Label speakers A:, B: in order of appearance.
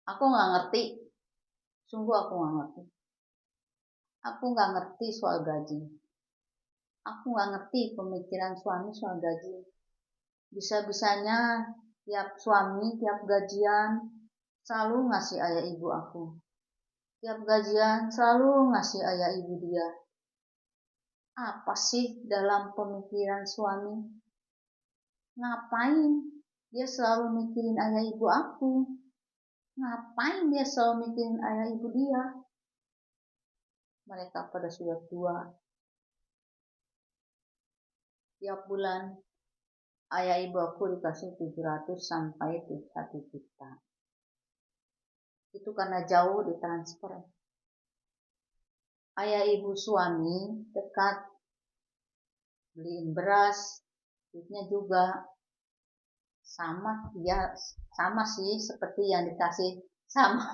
A: Aku nggak ngerti, sungguh aku nggak ngerti. Aku nggak ngerti soal gaji. Aku nggak ngerti pemikiran suami soal gaji. Bisa-bisanya tiap suami, tiap gajian selalu ngasih ayah ibu aku. Tiap gajian selalu ngasih ayah ibu dia. Apa sih dalam pemikiran suami? Ngapain dia selalu mikirin ayah ibu aku? Ngapain dia selalu mikirin ayah ibu dia? Mereka pada sudah tua. Tiap bulan ayah ibu aku dikasih 700 sampai 1 juta. Itu karena jauh ditransfer. Ayah ibu suami dekat, beliin beras, duitnya juga sama, ya sama sih seperti yang dikasih sama